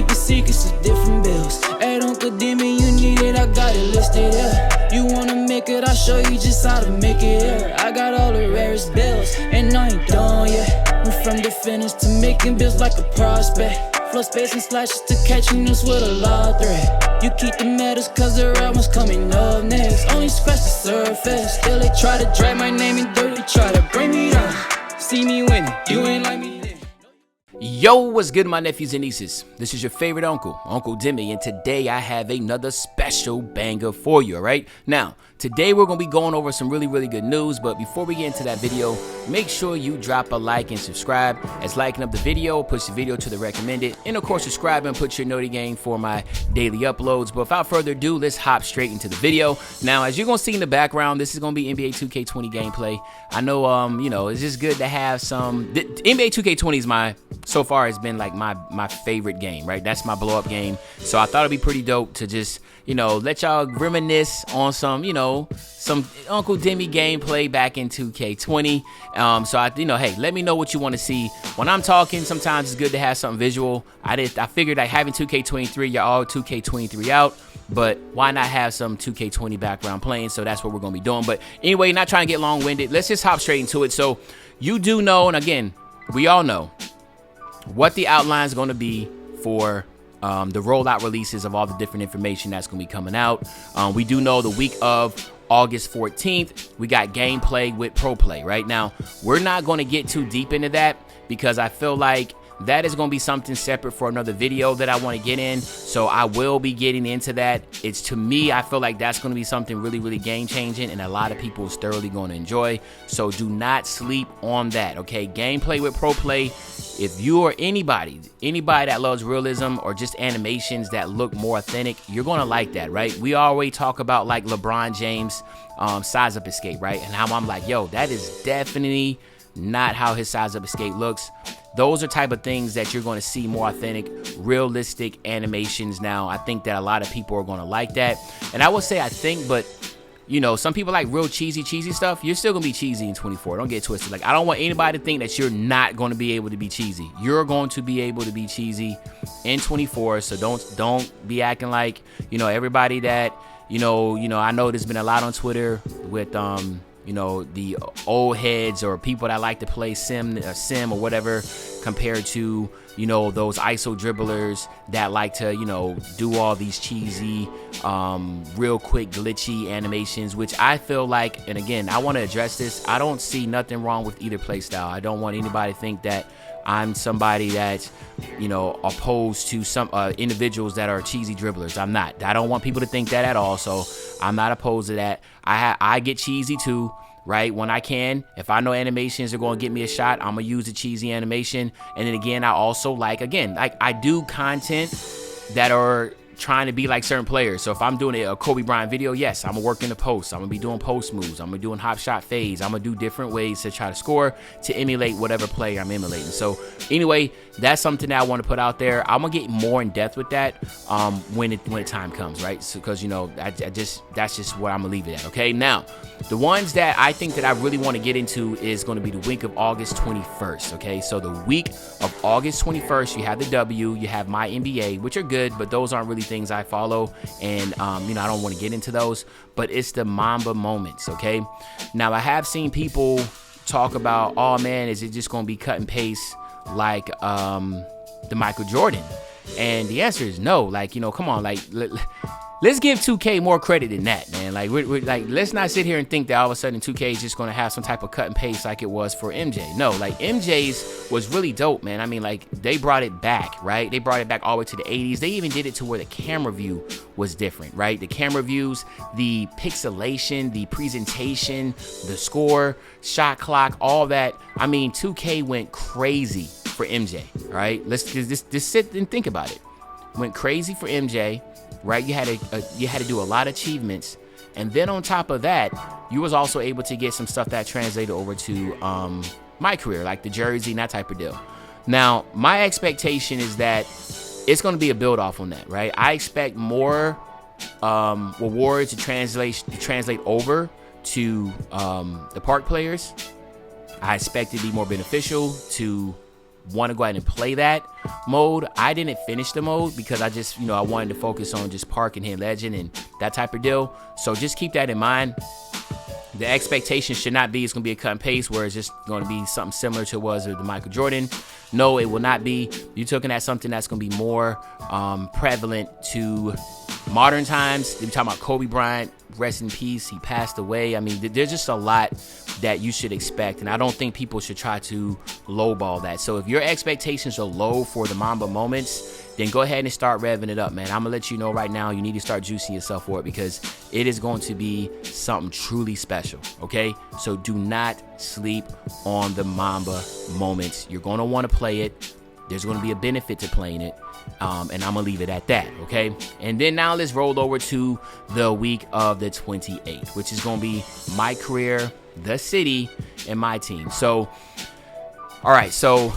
keeping secrets of different bills. At Uncle Demi, you need it, I got it listed, yeah. You wanna make it, I'll show you just how to make it, yeah. I got all the rarest bills, and I ain't done yet. Went from the finish to making bills like a prospect. Flow space and slashes to catching us with a lot of threat. You keep the medals cause the right one's coming up next. Only scratch the surface. Still they try to drag my name in dirt. They try to bring me down. See me winning, you ain't like me then. Yo, what's good, my nephews and nieces? This is your favorite uncle, Uncle Demi, and today I have another special banger for you, all right? Now, today we're going to be going over some really good news, but before we get into that video, make sure you drop a like and subscribe, as liking up the video puts the video to the recommended, and of course subscribe and put your noti gang for my daily uploads. But without further ado, let's hop straight into the video. Now, as you're going to see in the background, this is going to be NBA 2K20 gameplay. I know, you know, it's just good to have some. NBA 2K20 is so far has been like my favorite game, right? That's my blow up game. So I thought it'd be pretty dope to just, you know, let y'all reminisce on some, you know, some Uncle Demi gameplay back in 2K20. So I, you know, hey, let me know what you want to see. When I'm talking, sometimes it's good to have something visual. I figured like having 2K23, you're all 2K23 out, but why not have some 2K20 background playing? So that's what we're gonna be doing. But anyway, not trying to get long-winded. Let's just hop straight into it. So you do know, and again, we all know what the outline is going to be for the rollout releases of all the different information that's going to be coming out. We do know the week of August 14th, we got gameplay with Pro Play. Right now, we're not going to get too deep into that because I feel like that is going to be something separate for another video that I want to get in. So I will be getting into that. It's, to me, I feel like that's going to be something really game changing and a lot of people is thoroughly going to enjoy. So do not sleep on that, okay? Gameplay with Pro Play. If you are anybody that loves realism or just animations that look more authentic, you're going to like that, right? We always talk about like LeBron James size up escape, right? And how I'm like, yo, that is definitely not how his size up escape looks. Those are type of things that you're going to see more authentic, realistic animations. Now, I think that a lot of people are going to like that. And I would say I think, but you know, some people like real cheesy stuff. You're still going to be cheesy in 24. Don't get twisted. Like, I don't want anybody to think that you're not going to be able to be cheesy. You're going to be able to be cheesy in 24. So don't be acting like, you know, everybody that, you know, I know there's been a lot on Twitter with, you know, the old heads or people that like to play sim or whatever compared to, you know, those ISO dribblers that like to, you know, do all these cheesy, real quick glitchy animations, which I feel like, and again, I want to address this. I don't see nothing wrong with either play style. I don't want anybody to think that I'm somebody that's, you know, opposed to some individuals that are cheesy dribblers. I'm not. I don't want people to think that at all. So I'm not opposed to that. I get cheesy too, right? When I can. If I know animations are going to get me a shot, I'm going to use a cheesy animation. And then again, I also like I do content that are trying to be like certain players. So if I'm doing a Kobe Bryant video, yes, I'm gonna work in the post. I'm gonna be doing post moves. I'm gonna be doing hop shot fades. I'm gonna do different ways to try to score to emulate whatever player I'm emulating. So anyway, that's something that I want to put out there. I'm gonna get more in depth with that when the time comes, right? So because, you know, that's just where I'm gonna leave it at. Okay, now the ones that I think that I really want to get into is going to be the week of August 21st. Okay, so the week of August 21st, you have the W, you have my NBA, which are good, but those aren't really things I follow, and you know, I don't want to get into those, but it's the Mamba moments. Okay, now I have seen people talk about, oh man, is it just going to be cut and paste like the Michael Jordan? And the answer is no. Like, you know, come on, like let's give 2K more credit than that, man. Like, we're like, let's not sit here and think that all of a sudden 2K is just going to have some type of cut and paste like it was for MJ. No, like MJ's was really dope, man. I mean, like, they brought it back, right? They brought it back all the way to the 80s. They even did it to where the camera view was different, right? The camera views, the pixelation, the presentation, the score, shot clock, all that. I mean, 2K went crazy for MJ, right? Let's just sit and think about it. Went crazy for MJ. Right, you had to do a lot of achievements, and then on top of that, you was also able to get some stuff that translated over to MyCAREER, like the jersey and that type of deal. Now, my expectation is that it's going to be a build off on that, right? I expect more rewards to translate over to the park players. I expect it to be more beneficial to want to go ahead and play that mode. I didn't finish the mode because I just, I wanted to focus on just Park and Hit Legend and that type of deal. So just keep that in mind. The expectation should not be it's going to be a cut and paste where it's just going to be something similar to was the Michael Jordan. No, it will not be. You're looking at something that's going to be more prevalent to modern times. We're talking about Kobe Bryant, rest in peace. He passed away. I mean, there's just a lot that you should expect, and I don't think people should try to lowball that. So if your expectations are low for the Mamba moments, then go ahead and start revving it up, man. I'm going to let you know right now you need to start juicing yourself for it because it is going to be something truly special, okay? So do not sleep on the Mamba moments. You're going to want to play it. There's going to be a benefit to playing it, and I'm going to leave it at that, okay? And then now let's roll over to the week of the 28th, which is going to be MyCAREER, the city, and my team. So, all right, so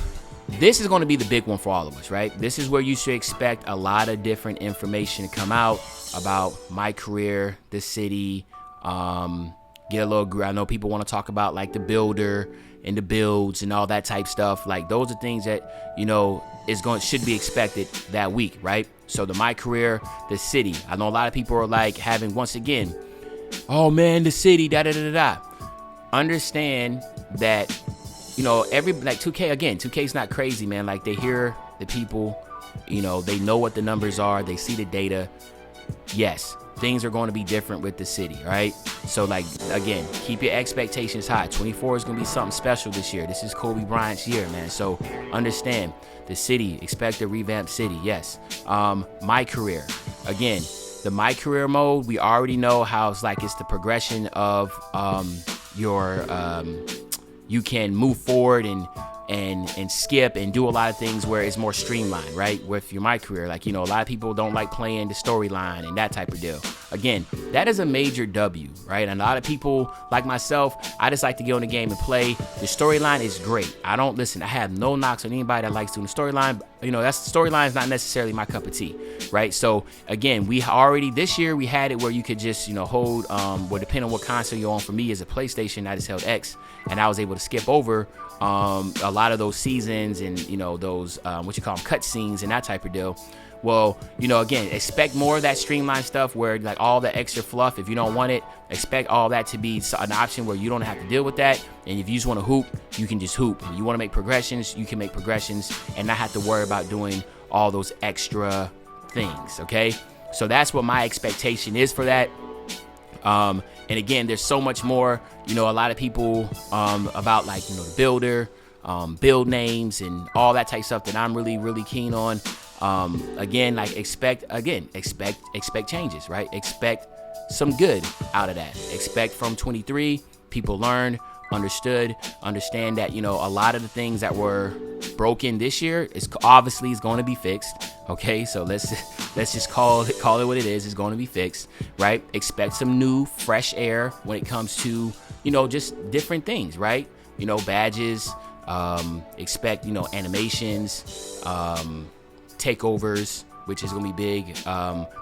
this is going to be the big one for all of us, right? This is where you should expect a lot of different information to come out about MyCAREER, the city. Get a little, I know people want to talk about like the builder and the builds and all that type stuff. Like those are things that, should be expected that week, right? So the MyCAREER, the city. I know a lot of people are like having, once again, oh man, the city, da-da-da-da-da. Understand that, every, like 2K is not crazy, man. Like they hear the people, they know what the numbers are. They see the data. Yes, things are going to be different with the city, right? So like, again, keep your expectations high. 24 is going to be something special this year. This is Kobe Bryant's year, man. So understand the city, expect a revamped city. Yes. MyCAREER, again, the MyCAREER mode, we already know how it's the progression of you can move forward and skip and do a lot of things where it's more streamlined, right? With your MyCAREER, a lot of people don't like playing the storyline and that type of deal. Again, that is a major W, right? And a lot of people like myself, I just like to get on the game and play. The storyline is great. I have no knocks on anybody that likes doing the storyline. That's storyline is not necessarily my cup of tea, right? So again, this year we had it where you could just, hold, depending on what console you're on. For me, as a PlayStation, I just held X and I was able to skip over a lot of those seasons and those cut scenes and that type of deal. Well, again, expect more of that streamlined stuff where like all the extra fluff, if you don't want it, expect all that to be an option where you don't have to deal with that. And if you just want to hoop, you can just hoop. And you want to make progressions, you can make progressions and not have to worry about doing all those extra things, okay? So that's what my expectation is for that. And again, there's so much more, a lot of people about the builder, build names and all that type of stuff that I'm really, really keen on. Again, expect changes, right? Expect some good out of that. Expect from 23, people learn, understand that, a lot of the things that were broken this year is going to be fixed. Okay, so let's just call it what it is. It's going to be fixed, right? Expect some new, fresh air when it comes to, just different things, right? Badges, expect, animations, takeovers, which is going to be big.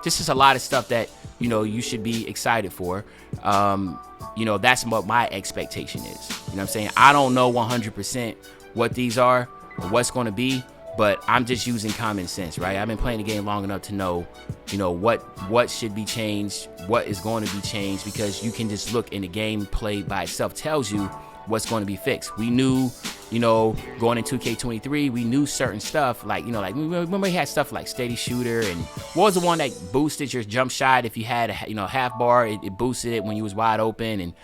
Just a lot of stuff that, you should be excited for. That's what my expectation is. You know what I'm saying? I don't know 100% what these are or what's going to be, but I'm just using common sense, right? I've been playing the game long enough to know, what should be changed, what is going to be changed, because you can just look in the gameplay by itself tells you what's going to be fixed. We knew, going in 2K23, we knew certain stuff remember we had stuff like steady shooter, and what was the one that boosted your jump shot if you had a half bar, it boosted it when you was wide open, and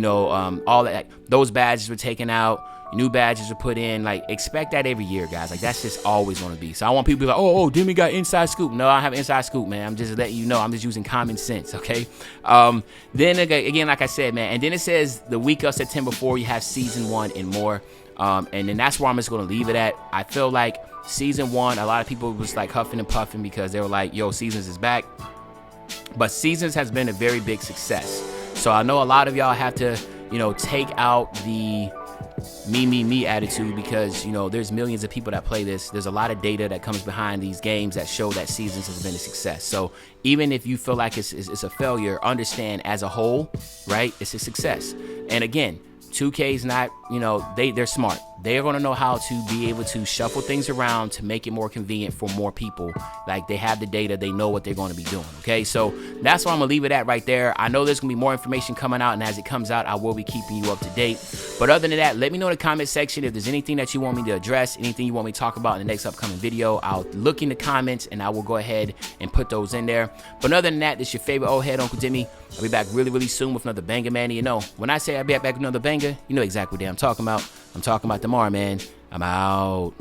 all that, those badges were taken out. New badges are put in. Expect that every year, guys. That's just always going to be. So I want people to be like, oh, Demi got inside scoop. No, I don't have inside scoop, man. I'm just letting you know. I'm just using common sense, okay? Then again, like I said, man, and then it says the week of September 4, you have season 1 and more. And then that's where I'm just going to leave it at. I feel like season 1, a lot of people was huffing and puffing because they were like, yo, Seasons is back. But Seasons has been a very big success. So I know a lot of y'all have to, take out the me attitude because, there's millions of people that play this. There's a lot of data that comes behind these games that show that Seasons has been a success. So even if you feel like it's a failure, understand as a whole, right, it's a success. And again, 2K is not, they're smart. they're going to know how to be able to shuffle things around to make it more convenient for more people. Like, they have the data, they know what they're going to be doing. Okay, so that's where I'm gonna leave it at right there. I know there's gonna be more information coming out, and as it comes out, I will be keeping you up to date. But other than that, let me know in the comment section if there's anything that you want me to address, anything you want me to talk about in the next upcoming video. I'll look in the comments and I will go ahead and put those in there. But other than that, this is your favorite old head, Uncle Dimmy. I'll be back really, really soon with another banger, man. And you know, when I say I'll be back with another banger, you know exactly what I'm talking about. I'm talking about tomorrow, man. I'm out.